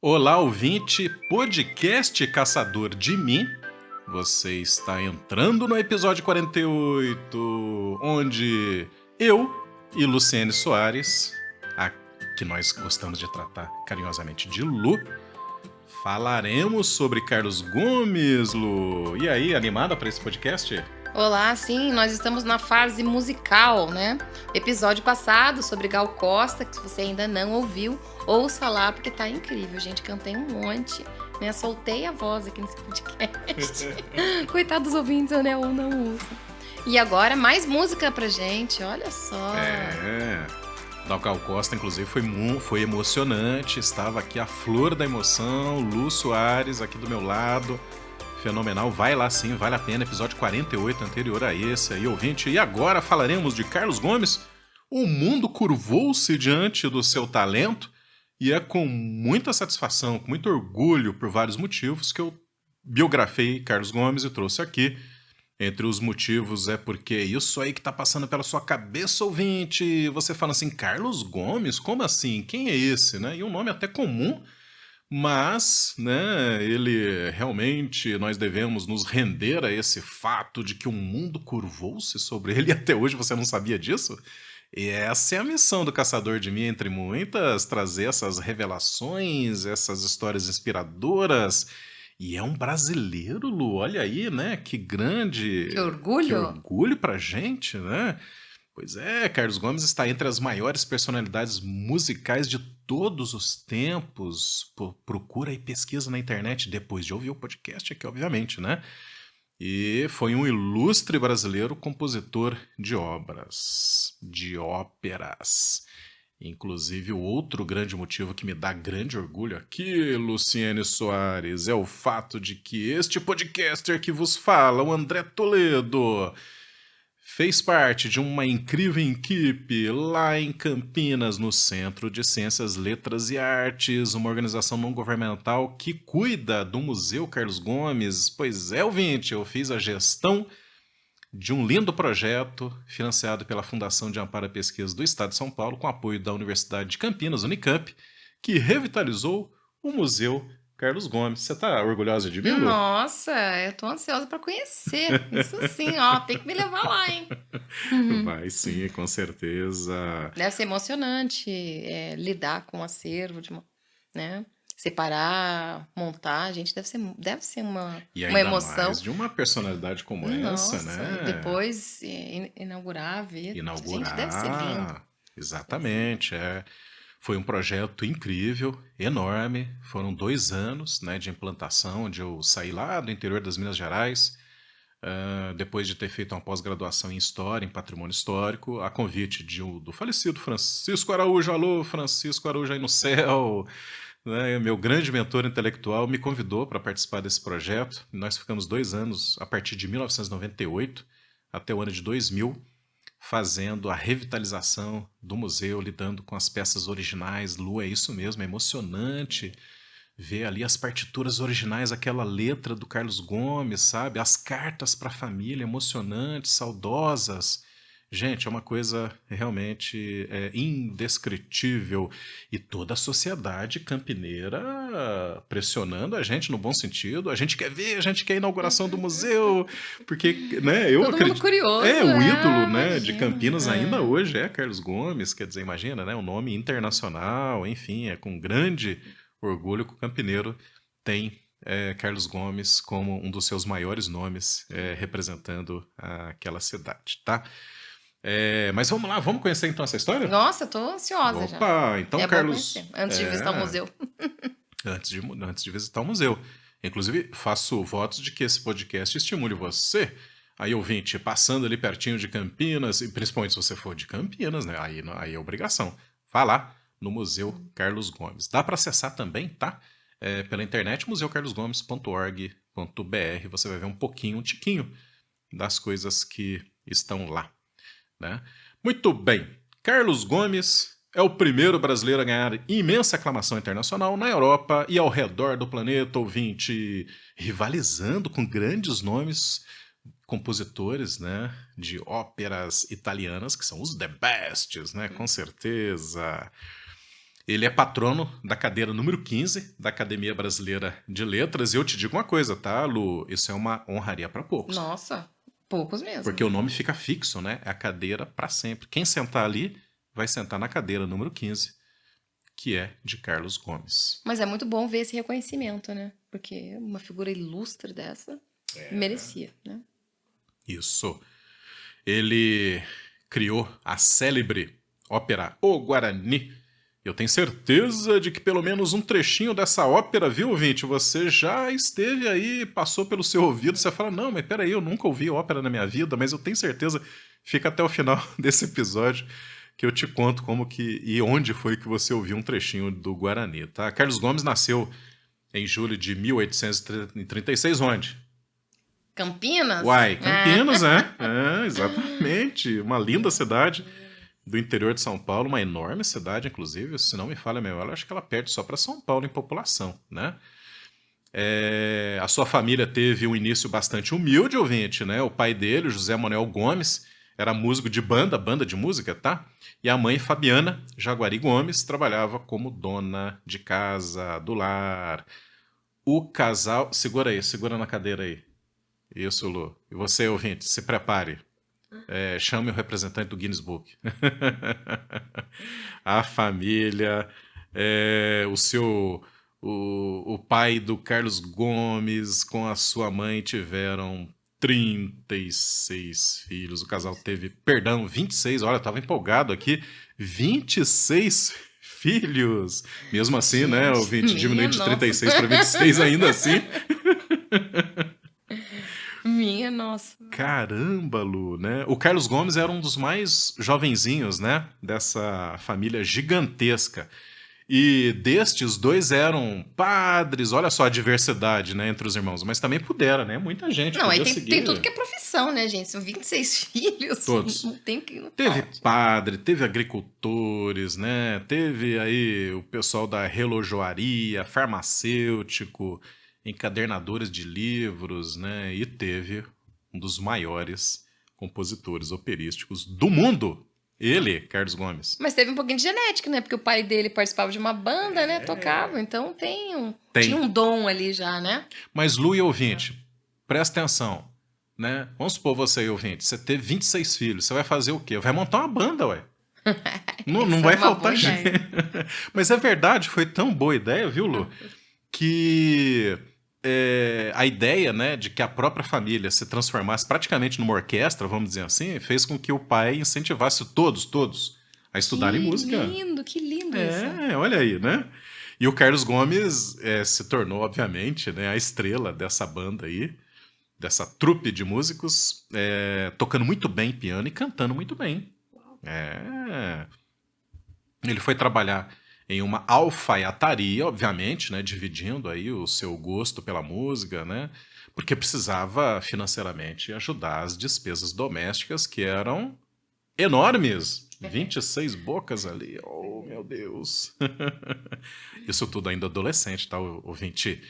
Olá, ouvinte, podcast Caçador de Mim. Você está entrando no episódio 48, onde eu e Luciene Soares, a que nós gostamos de tratar carinhosamente de Lu, falaremos sobre Carlos Gomes, Lu. E aí, animada para esse podcast? Olá, sim, nós estamos na fase musical, né? Episódio passado sobre Gal Costa, que se você ainda não ouviu, ouça lá, porque tá incrível, gente. Cantei um monte, né? Soltei a voz aqui nesse podcast. Coitado dos ouvintes, né? Ou não ouçam. E agora, mais música pra gente, olha só. Da Gal Costa, inclusive, foi emocionante. Estava aqui a flor da emoção, Lu Soares aqui do meu lado. Fenomenal, vai lá sim, vale a pena. Episódio 48, anterior a esse aí, ouvinte. E agora falaremos de Carlos Gomes. O mundo curvou-se diante do seu talento e é com muita satisfação, com muito orgulho, por vários motivos, que eu biografei Carlos Gomes e trouxe aqui. Entre os motivos é porque isso aí que tá passando pela sua cabeça, ouvinte. Você fala assim, Carlos Gomes? Como assim? Quem é esse? Né? E um nome até comum, mas, né, ele realmente, nós devemos nos render a esse fato de que o mundo curvou-se sobre ele e até hoje você não sabia disso? E essa é a missão do Caçador de Mim, entre muitas, trazer essas revelações, essas histórias inspiradoras. E é um brasileiro, Lu, olha aí, né? Que grande, Que que orgulho! orgulho pra gente, né? Pois é, Carlos Gomes está entre as maiores personalidades musicais de todos os tempos. Procura e pesquisa na internet depois de ouvir o podcast aqui, obviamente, né? E foi um ilustre brasileiro compositor de obras, de óperas. Inclusive, o outro grande motivo que me dá grande orgulho aqui, Luciene Soares, é o fato de que este podcaster que vos fala, o André Toledo, fez parte de uma incrível equipe lá em Campinas, no Centro de Ciências, Letras e Artes, uma organização não governamental que cuida do Museu Carlos Gomes. Pois é, ouvinte, eu fiz a gestão de um lindo projeto financiado pela Fundação de Amparo à Pesquisa do Estado de São Paulo, com apoio da Universidade de Campinas, Unicamp, que revitalizou o Museu Carlos Gomes. Você está orgulhosa de mim, Lu? Nossa, eu tô ansiosa pra conhecer. Isso sim, ó, tem que me levar lá, hein? Vai sim, com certeza. Deve ser emocionante lidar com o acervo, né? Separar, montar, gente, deve ser uma, E uma ainda emoção. mais de uma personalidade como essa, Nossa, e né? depois inaugurar, ver. Gente, deve ser lindo. Inaugurar. Exatamente, é. Foi um projeto incrível, enorme. Foram 2 anos, né, de implantação, onde eu saí lá do interior das Minas Gerais, depois de ter feito uma pós-graduação em História, em Patrimônio Histórico, a convite do falecido Francisco Araújo. Alô, Francisco Araújo aí no céu, né, meu grande mentor intelectual, me convidou para participar desse projeto. Nós ficamos 2 anos, a partir de 1998 até o ano de 2000, fazendo a revitalização do museu, lidando com as peças originais. Lu, é isso mesmo, é emocionante ver ali as partituras originais, aquela letra do Carlos Gomes, sabe? As cartas para a família, emocionantes, saudosas. Gente, é uma coisa realmente indescritível. E toda a sociedade campineira pressionando a gente no bom sentido. A gente quer ver, a gente quer a inauguração do museu, porque, né, eu Todo mundo acredito. curioso, É, o ídolo, né, de imagina. Campinas ainda hoje é Carlos Gomes, quer dizer, imagina, né, um nome internacional, enfim, é com grande orgulho que o campineiro tem Carlos Gomes como um dos seus maiores nomes representando aquela cidade, tá? Mas vamos lá, vamos conhecer então essa história? Nossa, eu tô ansiosa já. Opa, então É bom Carlos, conhecer, antes de visitar o museu. antes de visitar o museu. Inclusive, faço votos de que esse podcast estimule você, aí ouvinte, passando ali pertinho de Campinas, e principalmente se você for de Campinas, né? Aí é obrigação. Vá lá no Museu Carlos Gomes. Dá para acessar também, tá? Pela internet, museucarlosgomes.org.br. Você vai ver um pouquinho, um tiquinho das coisas que estão lá, né? Muito bem. Carlos Gomes é o primeiro brasileiro a ganhar imensa aclamação internacional na Europa e ao redor do planeta, ouvinte, rivalizando com grandes nomes, compositores, né, de óperas italianas, que são os the bests, né, com certeza. Ele é patrono da cadeira número 15 da Academia Brasileira de Letras. E eu te digo uma coisa, tá, Lu? Isso é uma honraria para poucos. Nossa, poucos Porque mesmo. o nome fica fixo, né? É a cadeira para sempre. Quem sentar ali vai sentar na cadeira número 15, que é de Carlos Gomes. Mas é muito bom ver esse reconhecimento, né? Porque uma figura ilustre dessa merecia, né? Isso. Ele criou a célebre ópera O Guarani. Eu tenho certeza de que pelo menos um trechinho dessa ópera, viu, ouvinte? Você já esteve aí, passou pelo seu ouvido, você fala, não, mas peraí, eu nunca ouvi ópera na minha vida, mas eu tenho certeza, fica até o final desse episódio, que eu te conto como que e onde foi que você ouviu um trechinho do Guarani, tá? Carlos Gomes nasceu em julho de 1836, onde? Campinas? Uai, Campinas, né? É, exatamente. Uma linda cidade do interior de São Paulo, uma enorme cidade, inclusive, se não me falha a memória, acho que ela perde só para São Paulo em população, né? A sua família teve um início bastante humilde, ouvinte, né? O pai dele, José Manuel Gomes, era músico de banda de música, tá? E a mãe, Fabiana Jaguari Gomes, trabalhava como dona de casa, do lar. O casal... Segura aí, segura na cadeira aí. Isso, Lu. E você, ouvinte, se prepare. Chame o representante do Guinness Book. A família, o pai do Carlos Gomes com a sua mãe tiveram 36 filhos. O casal teve, perdão, 26. Olha, eu tava empolgado aqui. 26 filhos. Mesmo assim, né? O 20 diminuindo de 36 para 26 ainda assim. Minha nossa. Caramba, Lu, né? O Carlos Gomes era um dos mais jovenzinhos, né? Dessa família gigantesca. E destes, dois eram padres. Olha só a diversidade, né, entre os irmãos. Mas também pudera, né? Muita gente Não, aí podia tem, seguir. tem tudo que é profissão, né, gente? São 26 filhos. Todos. Não tem que. Não Teve pode. padre, teve agricultores, né? Teve aí o pessoal da relojoaria, farmacêutico, encadernadores de livros, né? E teve um dos maiores compositores operísticos do mundo. Ele, Carlos Gomes. Mas teve um pouquinho de genética, né? Porque o pai dele participava de uma banda, né? Tocava. Então tinha um dom ali já, né? Mas, Lu e ouvinte, presta atenção, né? Vamos supor você aí, ouvinte, você teve 26 filhos, você vai fazer o quê? Vai montar uma banda, ué. Não vai faltar gente. Mas é verdade, foi tão boa ideia, viu, Lu? Que a ideia, né, de que a própria família se transformasse praticamente numa orquestra, vamos dizer assim, fez com que o pai incentivasse todos a estudarem música. Que lindo isso. Olha aí, né? E o Carlos Gomes se tornou, obviamente, né, a estrela dessa banda aí, dessa trupe de músicos, tocando muito bem piano e cantando muito bem. Ele foi trabalhar em uma alfaiataria, obviamente, né, dividindo aí o seu gosto pela música, né, porque precisava financeiramente ajudar as despesas domésticas que eram enormes. 26 bocas ali, oh meu Deus. Isso tudo ainda adolescente, tá, ouvinte?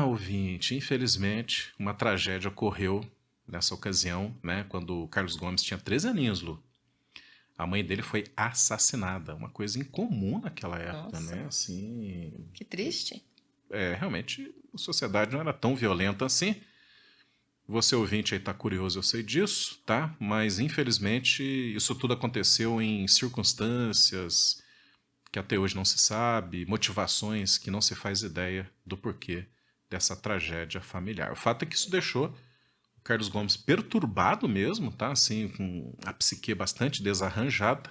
Ouvinte, infelizmente, uma tragédia ocorreu nessa ocasião, né, quando o Carlos Gomes tinha 13 aninhos, Lu. A mãe dele foi assassinada, uma coisa incomum naquela época, Nossa. né? Assim, Que triste. realmente a sociedade não era tão violenta assim. Você ouvinte aí tá curioso, eu sei disso, tá? Mas infelizmente isso tudo aconteceu em circunstâncias que até hoje não se sabe, motivações que não se faz ideia do porquê dessa tragédia familiar. O fato é que isso deixou Carlos Gomes perturbado mesmo, tá? Assim, com a psique bastante desarranjada.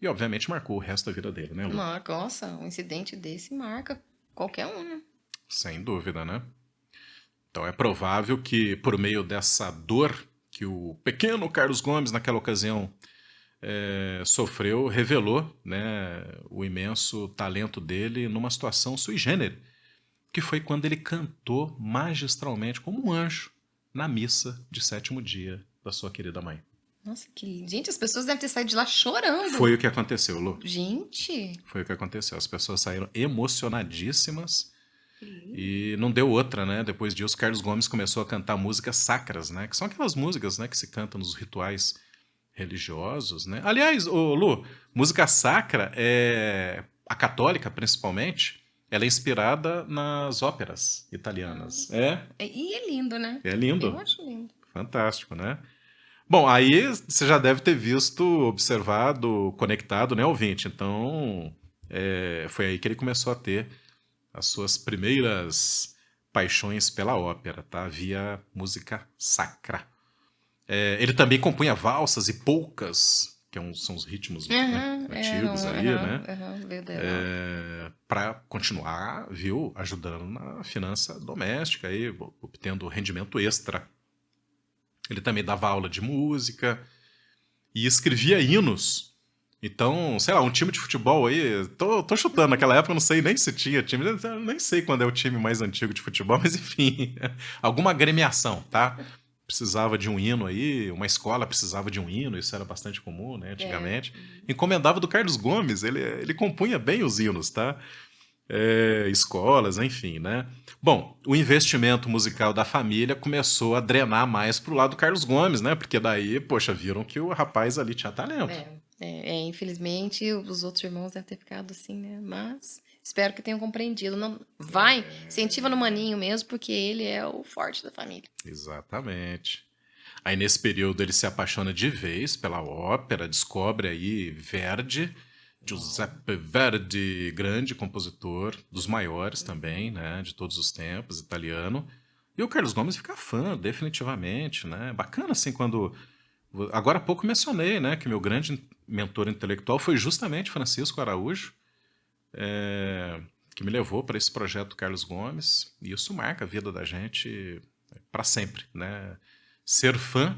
E, obviamente, marcou o resto da vida dele, né, Lu? Nossa, um incidente desse marca qualquer um, né? Sem dúvida, né? Então, é provável que, por meio dessa dor que o pequeno Carlos Gomes, naquela ocasião, sofreu, revelou, né, o imenso talento dele numa situação sui generis, que foi quando ele cantou magistralmente, como um anjo, na missa de 7º dia da sua querida mãe. Nossa, que lindo. Gente, as pessoas devem ter saído de lá chorando. Foi o que aconteceu, Lu. Gente. Foi o que aconteceu. As pessoas saíram emocionadíssimas e não deu outra, né? Depois disso, Carlos Gomes começou a cantar músicas sacras, né? Que são aquelas músicas, né, que se cantam nos rituais religiosos, né? Aliás, ô Lu, música sacra, a católica principalmente, ela é inspirada nas óperas italianas. E é lindo, né? É Eu lindo. acho lindo. Fantástico, né? Bom, aí você já deve ter visto, observado, conectado, né, ouvinte? Então, foi aí que ele começou a ter as suas primeiras paixões pela ópera, tá? Via música sacra. Ele também compunha valsas e polcas, que são os ritmos, né, antigos aí, né? Para continuar, viu, ajudando na finança doméstica, aí, obtendo rendimento extra. Ele também dava aula de música e escrevia hinos. Então, sei lá, um time de futebol aí, tô chutando, naquela época eu não sei nem se tinha time, eu nem sei quando é o time mais antigo de futebol, mas enfim, alguma agremiação, tá? Precisava de um hino aí, uma escola precisava de um hino, isso era bastante comum, né, antigamente. Encomendava do Carlos Gomes, ele compunha bem os hinos, tá? Escolas, enfim, né? Bom, o investimento musical da família começou a drenar mais pro lado do Carlos Gomes, né? Porque daí, poxa, viram que o rapaz ali tinha talento. Infelizmente, os outros irmãos devem ter ficado assim, né? Mas espero que tenham compreendido. Não, incentiva no maninho mesmo, porque ele é o forte da família. Exatamente. Aí, nesse período, ele se apaixona de vez pela ópera, descobre aí Verdi, Giuseppe Verdi, grande compositor, dos maiores também, né, de todos os tempos, italiano. E o Carlos Gomes fica fã, definitivamente, né? Bacana assim quando... Agora há pouco mencionei, né, que meu grande mentor intelectual foi justamente Francisco Araújo, que me levou para esse projeto Carlos Gomes, e isso marca a vida da gente para sempre, né? Ser fã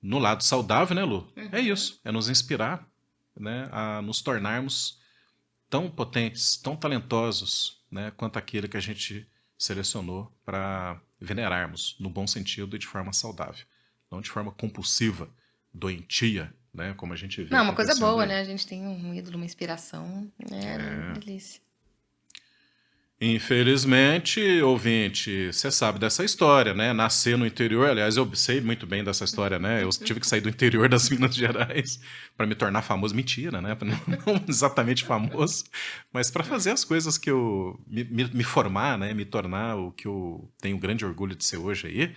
no lado saudável, né, Lu? É isso, é nos inspirar, né, a nos tornarmos tão potentes, tão talentosos, né, quanto aquele que a gente selecionou para venerarmos, no bom sentido e de forma saudável, não de forma compulsiva, doentia, né, como a gente vê. Não, uma coisa boa, né? A gente tem um ídolo, uma inspiração, delícia. Infelizmente, ouvinte, você sabe dessa história, né? Nascer no interior, aliás, eu sei muito bem dessa história, né? Eu tive que sair do interior das Minas Gerais para me tornar famoso. Mentira, né? Não exatamente famoso, mas para fazer as coisas que eu... Me formar, né? Me tornar o que eu tenho grande orgulho de ser hoje aí.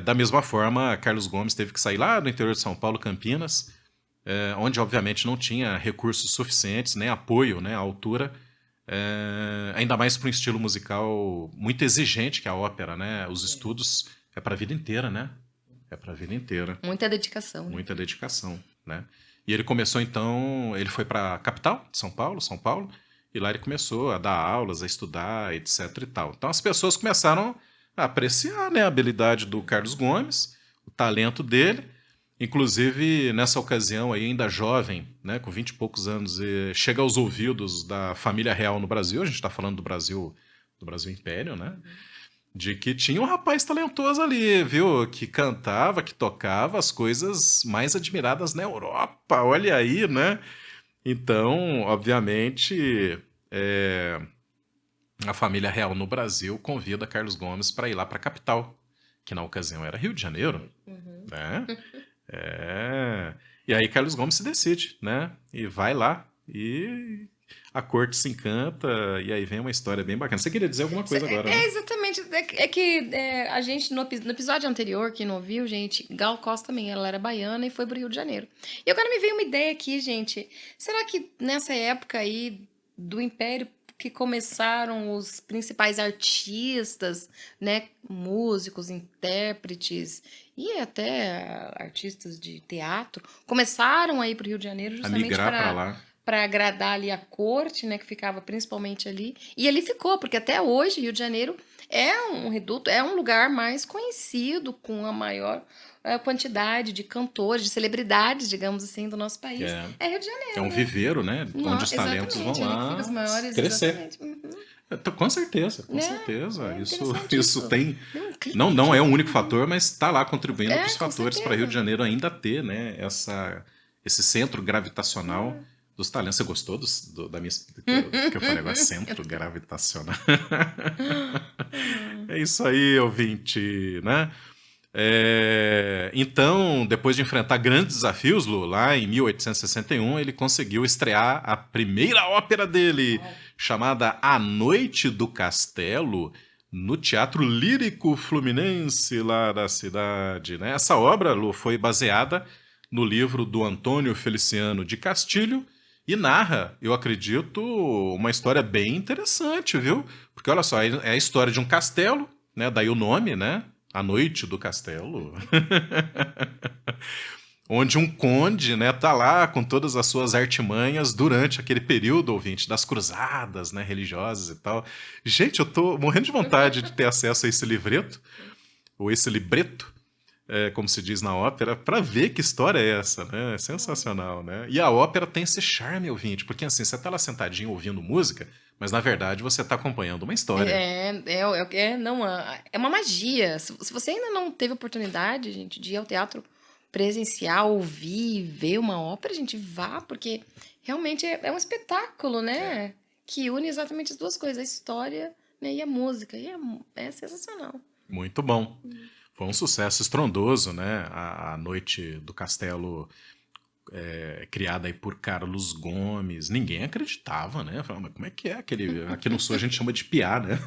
Da mesma forma, Carlos Gomes teve que sair lá do interior de São Paulo, Campinas, onde, obviamente, não tinha recursos suficientes, nem apoio, né, à altura, ainda mais para um estilo musical muito exigente que é a ópera, né? Os estudos é para a vida inteira, né? É para a vida inteira. Muita dedicação. Muita dedicação, né? E ele começou, então, ele foi para a capital de São Paulo, e lá ele começou a dar aulas, a estudar, etc e tal. Então as pessoas começaram a apreciar, né, a habilidade do Carlos Gomes, o talento dele. Inclusive, nessa ocasião, aí, ainda jovem, né, com 20 e poucos anos, chega aos ouvidos da família real no Brasil, a gente está falando do Brasil Império, né? De que tinha um rapaz talentoso ali, viu? Que cantava, que tocava as coisas mais admiradas na Europa, olha aí, né? Então, obviamente, a família real no Brasil convida Carlos Gomes para ir lá para a capital, que na ocasião era Rio de Janeiro, né? E aí Carlos Gomes se decide, né? E vai lá e a corte se encanta e aí vem uma história bem bacana. Você queria dizer alguma coisa agora, né? Exatamente. A gente, no episódio anterior, quem não ouviu, gente, Gal Costa também, ela era baiana e foi pro Rio de Janeiro. E agora me veio uma ideia aqui, gente. Será que nessa época aí do Império que começaram os principais artistas, né, músicos, intérpretes e até artistas de teatro, começaram a ir para o Rio de Janeiro justamente para agradar ali a corte, né, que ficava principalmente ali. E ali ficou, porque até hoje Rio de Janeiro é um reduto, é um lugar mais conhecido, com a maior quantidade de cantores, de celebridades, digamos assim, do nosso país. É Rio de Janeiro. É um viveiro, né? Onde os talentos vão lá crescer. Com certeza, com certeza. Isso tem... Não é um único fator, mas está lá contribuindo para os fatores para Rio de Janeiro ainda ter, né, esse centro gravitacional dos talentos. Você gostou da minha... que eu falei agora? Centro gravitacional. É isso aí, ouvinte, né? Então, depois de enfrentar grandes desafios, Lu, lá em 1861, ele conseguiu estrear a primeira ópera dele, chamada A Noite do Castelo, no Teatro Lírico Fluminense, lá da cidade, né? Essa obra, Lu, foi baseada no livro do Antônio Feliciano de Castilho e narra, eu acredito, uma história bem interessante, viu? Porque olha só, é a história de um castelo, né? Daí o nome, né? A Noite do Castelo. Onde um conde, né, tá lá com todas as suas artimanhas durante aquele período, ouvinte, das cruzadas, né, religiosas e tal. Gente, eu tô morrendo de vontade de ter acesso a esse livreto, ou esse libreto, como se diz na ópera, para ver que história é essa, né? É sensacional, né? E a ópera tem esse charme, ouvinte, porque assim, você tá lá sentadinho ouvindo música, mas na verdade você tá acompanhando uma história. Não, é uma magia. Se você ainda não teve oportunidade, gente, de ir ao teatro presencial, ouvir, ver uma ópera, gente, vá, porque realmente é um espetáculo, né? Que une exatamente as duas coisas, a história, né, e a música. E é sensacional. Muito bom. Foi um sucesso estrondoso, né? A Noite do Castelo, criada aí por Carlos Gomes. Ninguém acreditava, né? Falava, mas como é que é aquele... Aqui no Sul a gente chama de piá, né?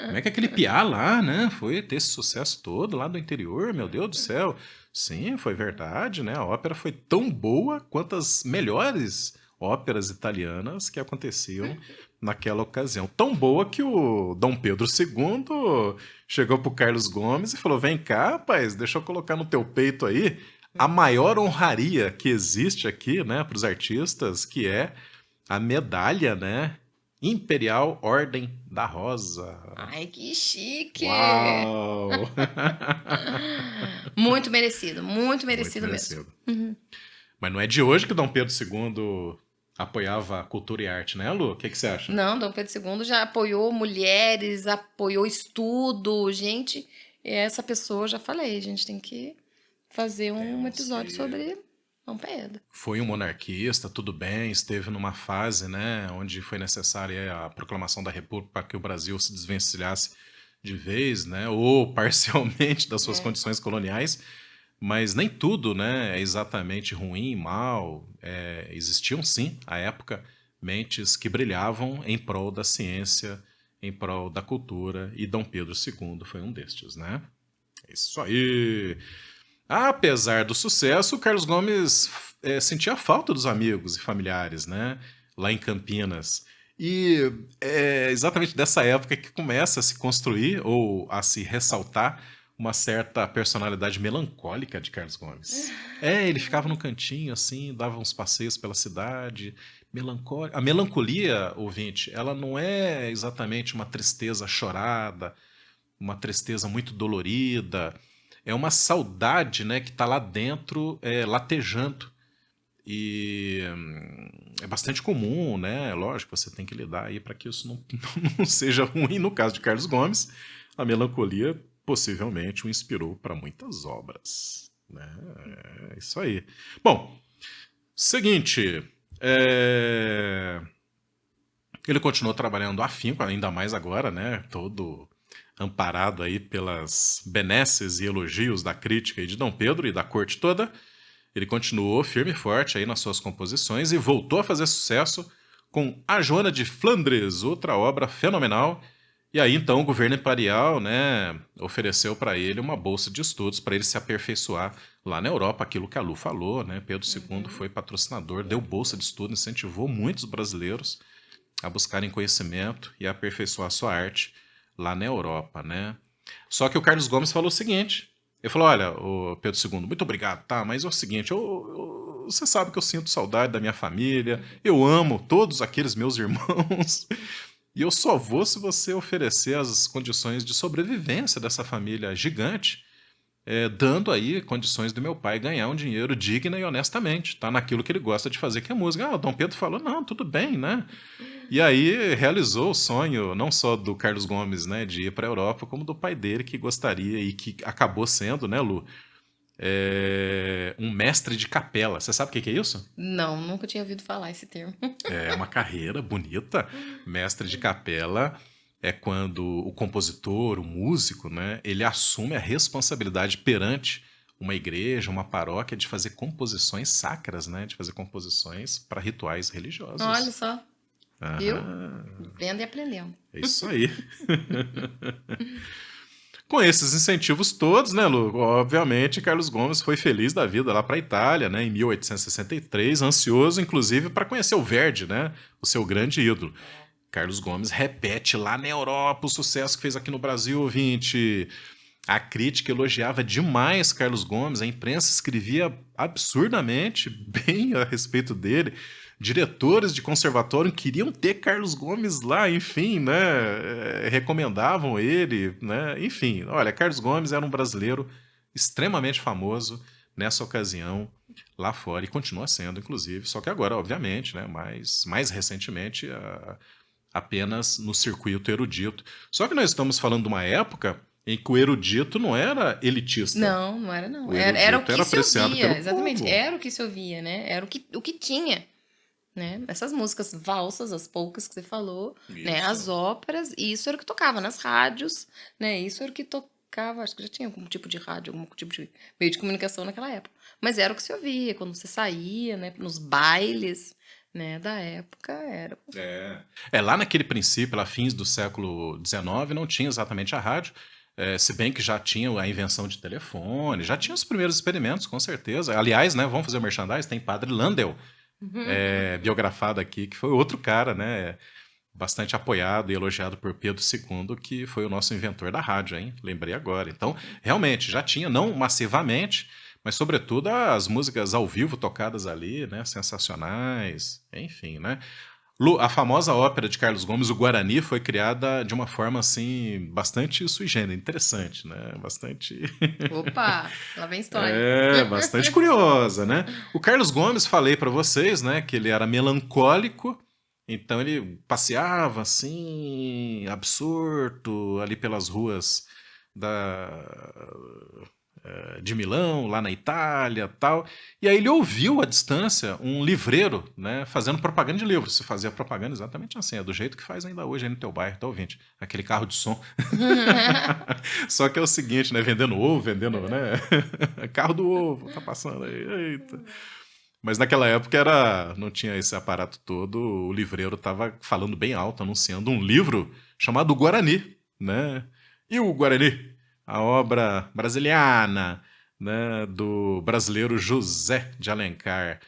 Como é que aquele piá lá, né? Foi ter esse sucesso todo lá do interior, meu Deus do céu. Sim, foi verdade, né? A ópera foi tão boa quanto as melhores óperas italianas que aconteciam naquela ocasião. Tão boa que o Dom Pedro II chegou pro Carlos Gomes e falou: vem cá, rapaz, deixa eu colocar no teu peito aí a maior honraria que existe aqui, né, para os artistas, que é a medalha, né, Imperial Ordem da Rosa. Ai, que chique! Uau! Muito merecido Muito mesmo. merecido. Mas não é de hoje que Dom Pedro II apoiava a cultura e arte, né, Lu? O que você acha? Não, Dom Pedro II já apoiou mulheres, apoiou estudo. Gente, essa pessoa, já falei, a gente tem que fazer um episódio sobre Dom Pedro. Foi um monarquista, tudo bem, esteve numa fase, né, onde foi necessária a proclamação da República para que o Brasil se desvencilhasse de vez, né, ou parcialmente das suas condições coloniais, mas nem tudo, né, é exatamente ruim, mal. Existiam sim, à época, mentes que brilhavam em prol da ciência, em prol da cultura, e Dom Pedro II foi um destes, né? É isso aí! Apesar do sucesso, o Carlos Gomes sentia falta dos amigos e familiares, né? Lá em Campinas. E é exatamente dessa época que começa a se construir ou a se ressaltar uma certa personalidade melancólica de Carlos Gomes. Ele ficava no cantinho, assim, dava uns passeios pela cidade, melancólico. A melancolia, ouvinte, ela não é exatamente uma tristeza chorada, uma tristeza muito dolorida. É uma saudade, né, que está lá dentro, latejando. E é bastante comum, né? Lógico, você tem que lidar aí para que isso não seja ruim. No caso de Carlos Gomes, a melancolia possivelmente o inspirou para muitas obras, né? É isso aí. Bom, seguinte, ele continuou trabalhando afinco, ainda mais agora, né? Todo amparado aí pelas benesses e elogios da crítica e de Dom Pedro e da corte toda. Ele continuou firme e forte aí nas suas composições e voltou a fazer sucesso com A Joana de Flandres, outra obra fenomenal. E aí então o governo imperial, né, ofereceu para ele uma bolsa de estudos para ele se aperfeiçoar lá na Europa, aquilo que a Lu falou, né? Pedro II foi patrocinador, deu bolsa de estudo, incentivou muitos brasileiros a buscarem conhecimento e a aperfeiçoar sua arte lá na Europa, né? Só que o Carlos Gomes falou o seguinte, ele falou: olha, o Pedro II, muito obrigado, tá? Mas é o seguinte, você sabe que eu sinto saudade da minha família, eu amo todos aqueles meus irmãos, e eu só vou se você oferecer as condições de sobrevivência dessa família gigante, dando aí condições do meu pai ganhar um dinheiro digno e honestamente, tá? Naquilo que ele gosta de fazer, que é música. O Dom Pedro falou: não, tudo bem, né? E aí realizou o sonho, não só do Carlos Gomes, né, de ir para a Europa, como do pai dele, que gostaria e que acabou sendo, né, Lu, um mestre de capela. Você sabe o que é isso? Não, nunca tinha ouvido falar esse termo. É uma carreira bonita, mestre de capela. é quando o compositor, o músico, né, ele assume a responsabilidade perante uma igreja, uma paróquia, de fazer composições sacras, né, de fazer composições para rituais Olha religiosos. só, viu? Aham, Vendo e aprendendo. é isso aí. Com esses incentivos todos, né, Lu? Obviamente, Carlos Gomes foi feliz da vida lá para a Itália, né, em 1863, ansioso, inclusive, para conhecer o Verdi, né, o seu grande ídolo. Carlos Gomes repete lá na Europa o sucesso que fez aqui no Brasil, ouvinte. A crítica elogiava demais Carlos Gomes, a imprensa escrevia absurdamente bem a respeito dele. Diretores de conservatório queriam ter Carlos Gomes lá, enfim, né? Recomendavam ele, né? Enfim, olha, Carlos Gomes era um brasileiro extremamente famoso nessa ocasião lá fora e continua sendo, inclusive, só que agora, obviamente, né? Mais recentemente, apenas no circuito erudito. Só que nós estamos falando de uma época em que o erudito não era elitista. Não, não era não. O Era o erudito que era se apreciado ouvia, pelo exatamente. povo. Era o que se ouvia, né? Era o que tinha, né? Essas músicas valsas, as polcas que você falou, né? As Isso. óperas, e isso era o que tocava nas rádios, né? Isso era o que tocava, acho que já tinha algum tipo de rádio, algum tipo de meio de comunicação naquela época. Mas era o que se ouvia quando você saía, né? Nos bailes, né? Da época, era. Lá naquele princípio, lá fins do século XIX, não tinha exatamente a rádio, se bem que já tinha a invenção de telefone, já tinha os primeiros experimentos, com certeza. Aliás, né, vamos fazer o merchandising, tem Padre Landel, biografado aqui, que foi outro cara, né, bastante apoiado e elogiado por Pedro II, que foi o nosso inventor da rádio, hein? Lembrei agora. Então, realmente, já tinha, não massivamente, mas sobretudo as músicas ao vivo tocadas ali, né, sensacionais, enfim, né? Lu, a famosa ópera de Carlos Gomes, o Guarani, foi criada de uma forma assim bastante sui generis, interessante, né? Bastante Opa, lá vem história. bastante curiosa, né? O Carlos Gomes, falei para vocês, né, que ele era melancólico, então ele passeava assim, absorto, ali pelas ruas de Milão, lá na Itália, tal. E aí ele ouviu à distância um livreiro, né, fazendo propaganda de livros. Se fazia propaganda exatamente assim, é do jeito que faz ainda hoje aí no teu bairro, tá, ouvinte? Aquele carro de som. Só que é o seguinte, né, vendendo ovo, vendendo, né, carro do ovo, tá passando aí, eita. Mas naquela época não tinha esse aparato todo, o livreiro estava falando bem alto, anunciando um livro chamado Guarani, né? E o Guarani, a obra brasiliana, né, do brasileiro José de Alencar.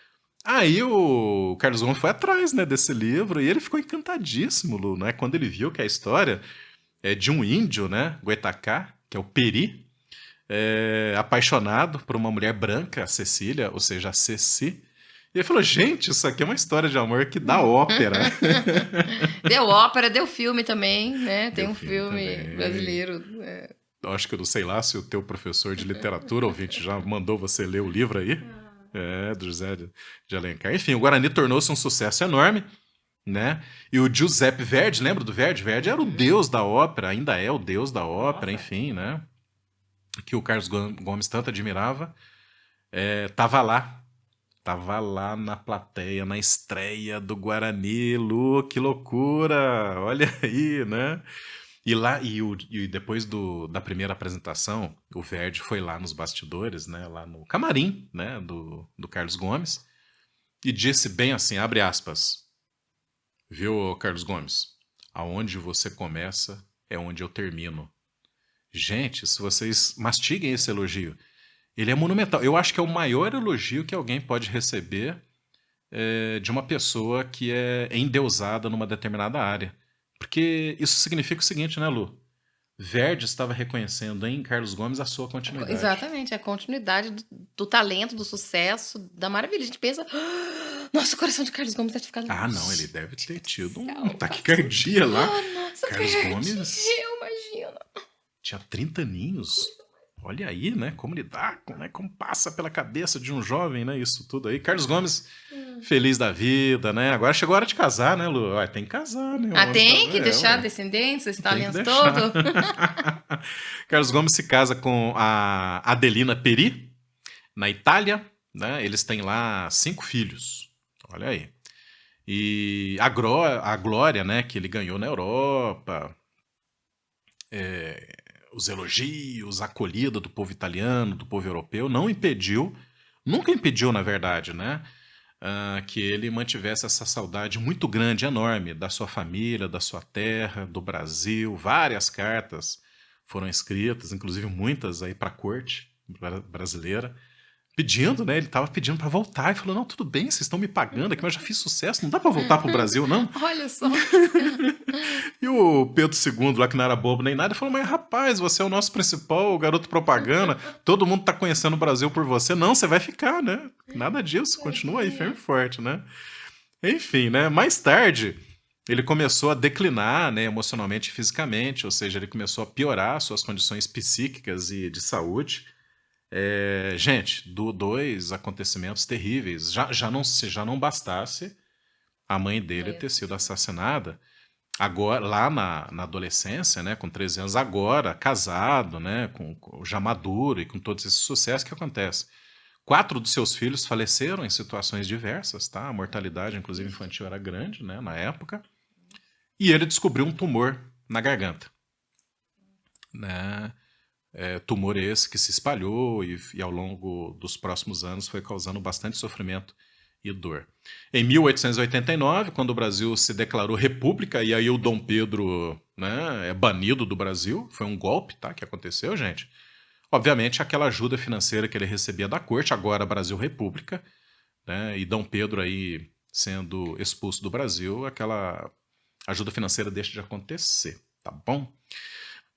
Aí o Carlos Gomes foi atrás, né, desse livro e ele ficou encantadíssimo, Lu, né? Quando ele viu que a história é de um índio, né, Goitacá, que é o Peri, apaixonado por uma mulher branca, a Cecília, ou seja, a Ceci. E ele falou, gente, isso aqui é uma história de amor que dá ópera. Deu ópera, deu filme também, né? Tem Deu um filme também. brasileiro. Eu acho que eu não sei lá se o teu professor de literatura, ouvinte, já mandou você ler o livro aí. Do José de Alencar. Enfim, o Guarani tornou-se um sucesso enorme, né? E o Giuseppe Verdi, lembra do Verdi? Verdi era o deus da ópera, ainda é o deus da ópera, enfim, né? Que o Carlos Gomes tanto admirava, tava lá na plateia, na estreia do Guarani, Lu, que loucura, olha aí, né? E depois da primeira apresentação, o Verdi foi lá nos bastidores, né, lá no camarim, né, do Carlos Gomes, e disse bem assim, abre aspas, viu, Carlos Gomes, aonde você começa é onde eu termino. Gente, se vocês mastiguem esse elogio, ele é monumental. Eu acho que é o maior elogio que alguém pode receber de uma pessoa que é endeusada numa determinada área. Porque isso significa o seguinte, né, Lu? Verdi estava reconhecendo em Carlos Gomes a sua continuidade. Exatamente, a continuidade do talento, do sucesso, da maravilha. A gente pensa, nossa, o coração de Carlos Gomes deve ficar... Ah, não, ele deve ter tido um taquicardia lá. Nossa, Carlos Verdi, Gomes eu imagino. tinha 30 aninhos. Olha aí, né? Como lidar, né? Como passa pela cabeça de um jovem, né? Isso tudo aí. Carlos Gomes, feliz da vida, né? Agora chegou a hora de casar, né, Lu? Tem que casar, né? Tem que deixar descendentes, esse talento deixar. todo. Carlos Gomes se casa com a Adelina Peri, na Itália, né? Eles têm lá 5 filhos. Olha aí. E a glória, né, que ele ganhou na Europa, os elogios, a acolhida do povo italiano, do povo europeu, não impediu, nunca impediu, na verdade, né, que ele mantivesse essa saudade muito grande, enorme, da sua família, da sua terra, do Brasil. Várias cartas foram escritas, inclusive muitas aí para a corte brasileira, pedindo, né? Ele estava pedindo para voltar e falou: não, tudo bem, vocês estão me pagando aqui, mas eu já fiz sucesso, não dá para voltar pro Brasil, não. Olha só. E o Pedro II, lá que não era bobo nem nada, falou: mas rapaz, você é o nosso principal garoto propaganda, todo mundo tá conhecendo o Brasil por você. Não, você vai ficar, né? Nada disso, continua aí firme e forte, né? Enfim, né? Mais tarde, ele começou a declinar, né, emocionalmente e fisicamente, ou seja, ele começou a piorar suas condições psíquicas e de saúde. Gente, dois acontecimentos terríveis. Já não bastasse a mãe dele ter sido assassinada, agora lá na adolescência, né, com 13 anos, agora casado, né, já maduro e com todos esses sucessos, que acontece? 4 dos seus filhos faleceram em situações diversas, tá? A mortalidade, inclusive infantil, era grande, né, na época. E ele descobriu um tumor na garganta, né? Tumor esse que se espalhou e ao longo dos próximos anos foi causando bastante sofrimento e dor. Em 1889, quando o Brasil se declarou república, e aí o Dom Pedro, né, é banido do Brasil, foi um golpe, tá, que aconteceu, gente. Obviamente, aquela ajuda financeira que ele recebia da corte, agora Brasil República, né, e Dom Pedro aí sendo expulso do Brasil, aquela ajuda financeira deixa de acontecer, tá bom?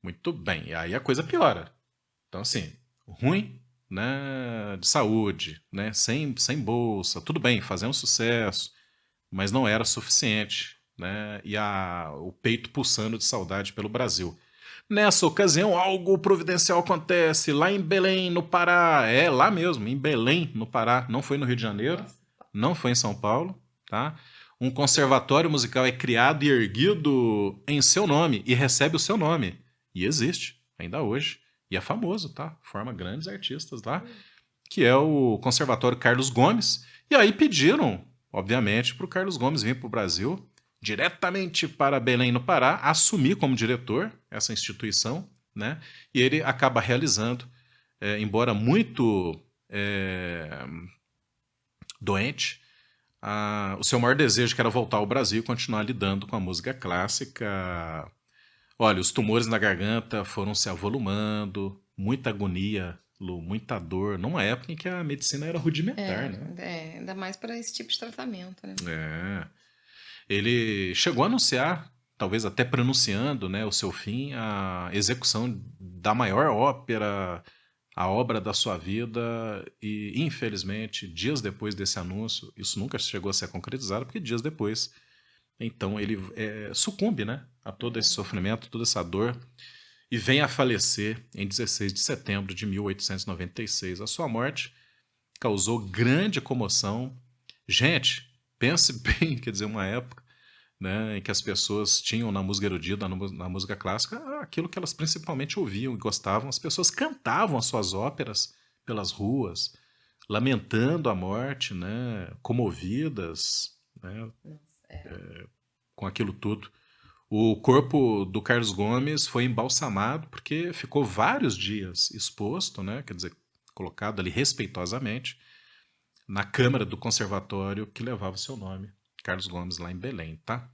Muito bem, e aí a coisa piora. Então, assim, ruim, né, de saúde, né, sem bolsa, tudo bem, fazendo sucesso, mas não era suficiente, né, e o peito pulsando de saudade pelo Brasil. Nessa ocasião, algo providencial acontece lá em Belém, no Pará. Lá mesmo, em Belém, no Pará. Não foi no Rio de Janeiro, não foi em São Paulo, tá? Um conservatório musical é criado e erguido em seu nome e recebe o seu nome. E existe, ainda hoje. E é famoso, tá? Forma grandes artistas lá, que é o Conservatório Carlos Gomes. E aí pediram, obviamente, para o Carlos Gomes vir para o Brasil, diretamente para Belém, no Pará, assumir como diretor essa instituição, né? E ele acaba realizando, embora muito doente, o seu maior desejo, que era voltar ao Brasil e continuar lidando com a música clássica. Olha, os tumores na garganta foram se avolumando, muita agonia, Lu, muita dor, numa época em que a medicina era rudimentar, né? Ainda mais para esse tipo de tratamento, né? Ele chegou a anunciar, talvez até pronunciando, né, o seu fim, a execução da maior ópera, a obra da sua vida, e infelizmente, dias depois desse anúncio, isso nunca chegou a ser concretizado, porque dias depois, então ele sucumbe, né, a todo esse sofrimento, toda essa dor, e vem a falecer em 16 de setembro de 1896. A sua morte causou grande comoção. Gente, pense bem, quer dizer, uma época, né, em que as pessoas tinham na música erudita, na música clássica, aquilo que elas principalmente ouviam e gostavam. As pessoas cantavam as suas óperas pelas ruas, lamentando a morte, né, comovidas, né, com aquilo tudo. O corpo do Carlos Gomes foi embalsamado porque ficou vários dias exposto, né, quer dizer, colocado ali respeitosamente, na câmara do conservatório que levava o seu nome, Carlos Gomes, lá em Belém, tá?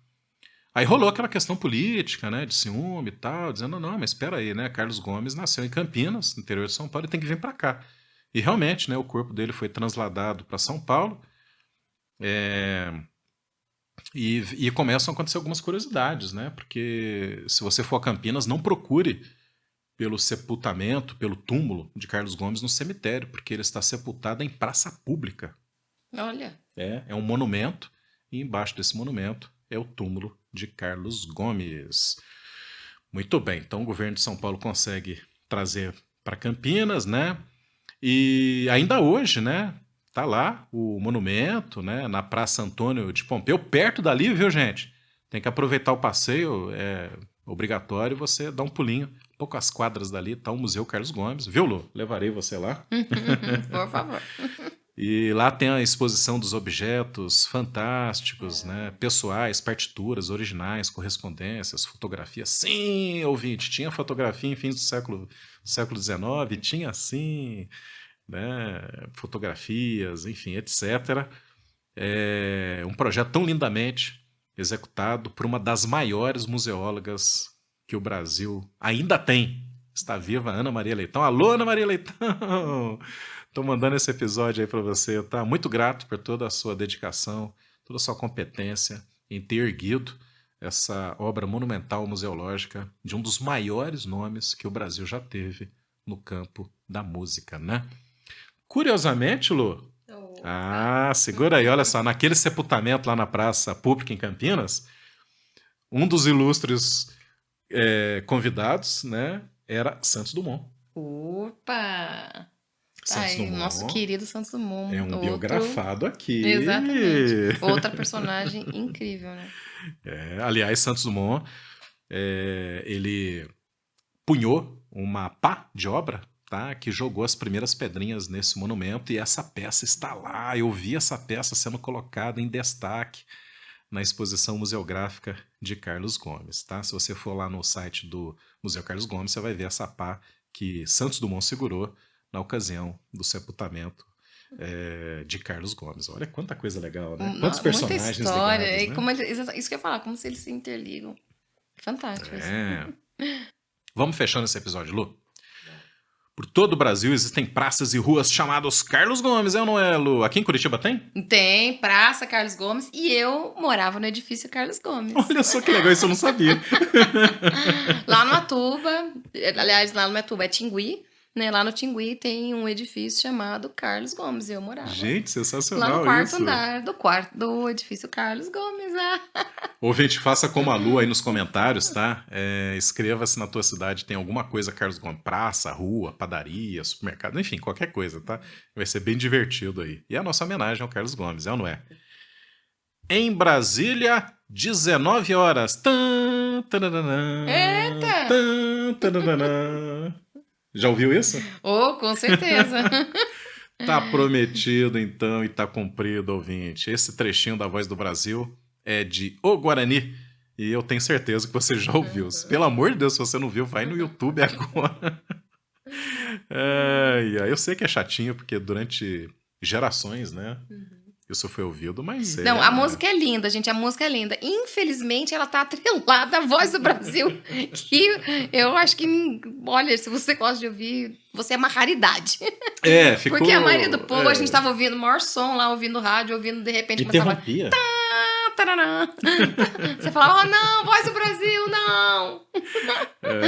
Aí rolou aquela questão política, né, de ciúme e tal, dizendo, não, mas espera aí, né, Carlos Gomes nasceu em Campinas, no interior de São Paulo, e tem que vir para cá. E realmente, né, o corpo dele foi transladado para São Paulo, e começam a acontecer algumas curiosidades, né, porque se você for a Campinas, não procure pelo sepultamento, pelo túmulo de Carlos Gomes no cemitério, porque ele está sepultado em praça pública. Olha. É um monumento, e embaixo desse monumento é o túmulo de Carlos Gomes. Muito bem, então o governo de São Paulo consegue trazer para Campinas, né? E ainda hoje, né? Tá lá o monumento, né? Na Praça Antônio de Pompeu, perto dali, viu, gente? Tem que aproveitar o passeio, é obrigatório você dar um pulinho. Poucas quadras dali tá o Museu Carlos Gomes, viu, Lu? Levarei você lá. Por favor. E lá tem a exposição dos objetos fantásticos, né? Pessoais, partituras originais, correspondências, fotografias. Sim, ouvinte, tinha fotografia em fim do século XIX, tinha sim, né? Fotografias, enfim, etc. É um projeto tão lindamente executado por uma das maiores museólogas que o Brasil ainda tem. Está viva, Ana Maria Leitão. Alô, Ana Maria Leitão! Estou mandando esse episódio aí para você, tá? Muito grato por toda a sua dedicação, toda a sua competência em ter erguido essa obra monumental museológica de um dos maiores nomes que o Brasil já teve no campo da música, né? Curiosamente, Lu, segura aí, olha só, naquele sepultamento lá na Praça Pública em Campinas, um dos ilustres convidados, né, era Santos Dumont. Opa! Santos Dumont. Nosso querido Santos Dumont. É um biografado aqui. Exatamente. Outra personagem incrível, né? Aliás, Santos Dumont, ele punhou uma pá de obra, tá, que jogou as primeiras pedrinhas nesse monumento, e essa peça está lá. Eu vi essa peça sendo colocada em destaque na exposição museográfica de Carlos Gomes, tá? Se você for lá no site do Museu Carlos Gomes, você vai ver essa pá que Santos Dumont segurou na ocasião do sepultamento de Carlos Gomes. Olha quanta coisa legal, né? Quantos personagens muita história, ligados, né? e como isso que eu ia falar, como se eles se interligam. Fantástico isso. Vamos fechando esse episódio, Lu? Por todo o Brasil existem praças e ruas chamadas Carlos Gomes, ou não é, Lu? Aqui em Curitiba tem? Tem, Praça Carlos Gomes, e eu morava no edifício Carlos Gomes. Olha só que legal, isso eu não sabia. Lá no Atuba, aliás, lá no Atuba é Tingui, né? Lá no Tingui tem um edifício chamado Carlos Gomes, e eu morava. Gente, sensacional lá no quarto isso. andar do edifício Carlos Gomes. Ouvinte, faça como a Lu aí nos comentários, tá? Escreva se na tua cidade tem alguma coisa Carlos Gomes. Praça, rua, padaria, supermercado, enfim, qualquer coisa, tá? Vai ser bem divertido aí. E a nossa homenagem ao Carlos Gomes, é ou não é? Em Brasília, 19 horas. Eita! Já ouviu isso? Oh, com certeza. Tá prometido, então, e tá cumprido, ouvinte. Esse trechinho da Voz do Brasil é de O Guarani, e eu tenho certeza que você já ouviu. Pelo amor de Deus, se você não viu, vai no YouTube agora. Eu sei que é chatinho, porque durante gerações, né? Isso foi ouvido, mas Não, a música é linda, gente, a música é linda. Infelizmente, ela tá atrelada à Voz do Brasil, que eu acho que, olha, se você gosta de ouvir, você é uma raridade. Ficou... Porque a maioria do povo, a gente tava ouvindo o maior som lá, ouvindo rádio, ouvindo, de repente, interrompia. Você falava, não, Voz do Brasil, não.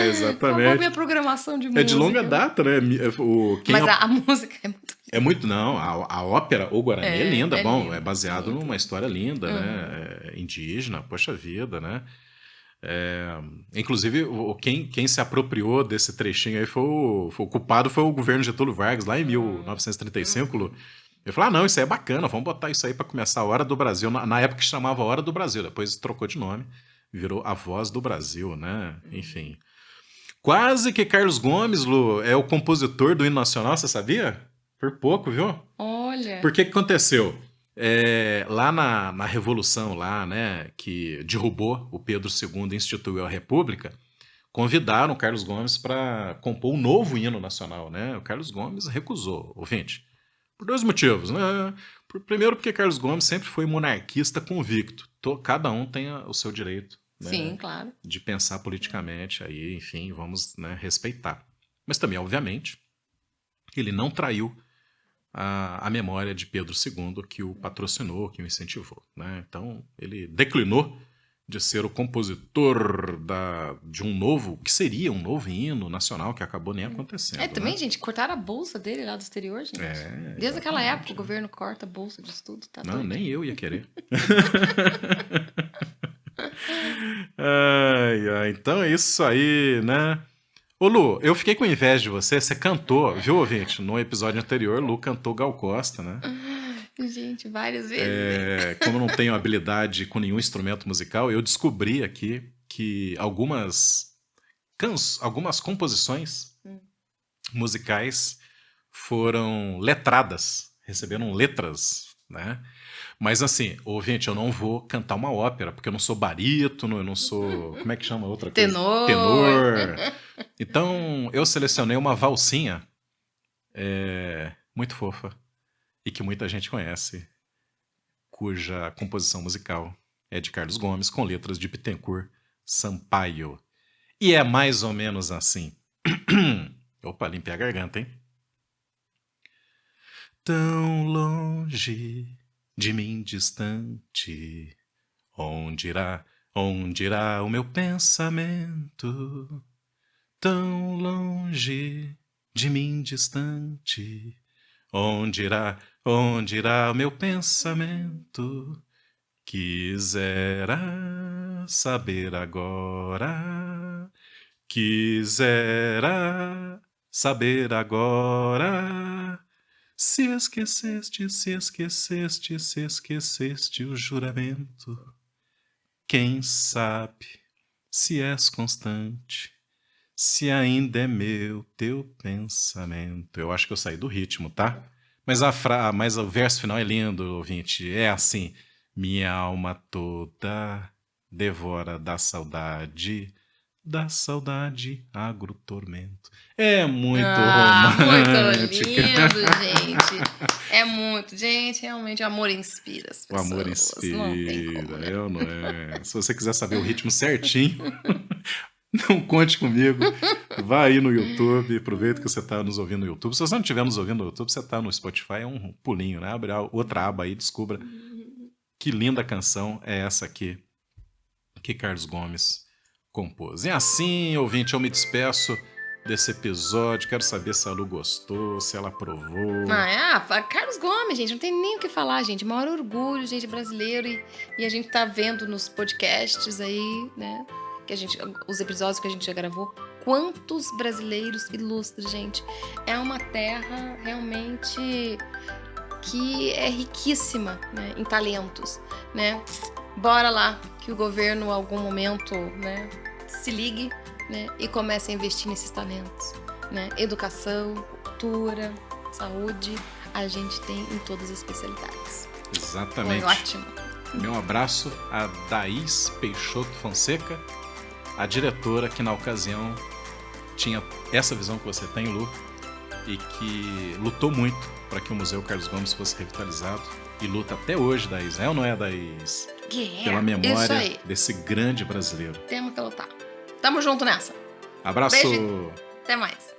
Exatamente. Qual a minha programação de música? É de longa data, né? Mas a música é muito... É muito, não, a ópera O Guarani é linda, linda. É baseado numa história linda, né? Indígena, poxa vida, né? Inclusive, quem se apropriou desse trechinho aí o culpado foi o governo Getúlio Vargas, lá em 1935, Ele falou, não, isso aí é bacana, vamos botar isso aí para começar a Hora do Brasil, na época que chamava Hora do Brasil, depois trocou de nome, virou A Voz do Brasil, né? Enfim. Quase que Carlos Gomes, Lu, é o compositor do hino nacional, você sabia? Por pouco, viu? Olha. Por que aconteceu? Lá na Revolução, lá, né, que derrubou o Pedro II e instituiu a República, convidaram o Carlos Gomes para compor um novo hino nacional, né? O Carlos Gomes recusou, ouvinte, por dois motivos, né? Primeiro, porque Carlos Gomes sempre foi monarquista convicto. Cada um tem o seu direito, né? Sim, claro. De pensar politicamente, aí, enfim, vamos, né, respeitar. Mas também, obviamente, ele não traiu a memória de Pedro II, que o patrocinou, que o incentivou, né? Então, ele declinou de ser o compositor de um novo, que seria um novo hino nacional, que acabou nem acontecendo. Também, né? gente, cortaram a bolsa dele lá do exterior, gente. Desde aquela época, o governo corta a bolsa de estudo. Tá não, doido. Nem eu ia querer. Então é isso aí, né? Ô Lu, eu fiquei com inveja de você. Você cantou, viu, ouvinte? No episódio anterior, Lu cantou Gal Costa, né? Gente, várias vezes. Como não tenho habilidade com nenhum instrumento musical, eu descobri aqui que algumas composições musicais foram letradas receberam letras, né? Mas assim, ouvinte, eu não vou cantar uma ópera, porque eu não sou barítono, eu não sou... Como é que chama a outra coisa? Tenor. Tenor. Então, eu selecionei uma valsinha muito fofa e que muita gente conhece, cuja composição musical é de Carlos Gomes, com letras de Bittencourt Sampaio. E é mais ou menos assim. Opa, limpei a garganta, hein? Tão longe de mim distante, onde irá o meu pensamento? Tão longe de mim distante, onde irá o meu pensamento? Quisera saber agora, quisera saber agora, se esqueceste o juramento. Quem sabe se és constante, se ainda é meu teu pensamento. Eu acho que eu saí do ritmo, tá? Mas o verso final é lindo, ouvinte. É assim: minha alma toda devora da saudade agro tormento. É muito Muito romântico. lindo, gente. É muito. Gente, realmente, o amor inspira as O pessoas. amor Não tem inspira, como, né? eu não é. Se você quiser saber o ritmo certinho, não conte comigo. Vá aí no YouTube, aproveita que você está nos ouvindo no YouTube. Se você não estiver nos ouvindo no YouTube, você está no Spotify, é um pulinho, né? Abre outra aba aí, descubra que linda canção é essa aqui que Carlos Gomes compôs. E assim, ouvinte, eu me despeço desse episódio. Quero saber se a Lu gostou, se ela aprovou. Carlos Gomes, gente, não tem nem o que falar, gente. Maior orgulho, gente, brasileiro. E a gente tá vendo nos podcasts aí, né? Os episódios que a gente já gravou. Quantos brasileiros ilustres, gente. É uma terra realmente que é riquíssima, né, em talentos, né? Bora lá que o governo, em algum momento, né, se ligue, né, e comece a investir nesses talentos, né? Educação, cultura, saúde, a gente tem em todas as especialidades. Exatamente. Foi ótimo. Meu abraço a Thaís Peixoto Fonseca, a diretora que na ocasião tinha essa visão que você tem, Lu, e que lutou muito para que o Museu Carlos Gomes fosse revitalizado. E luta até hoje, Thaís, é ou não é, Thaís? Pela memória desse grande brasileiro. Temos que lutar. Tamo junto nessa. Abraço! Beijo. Até mais.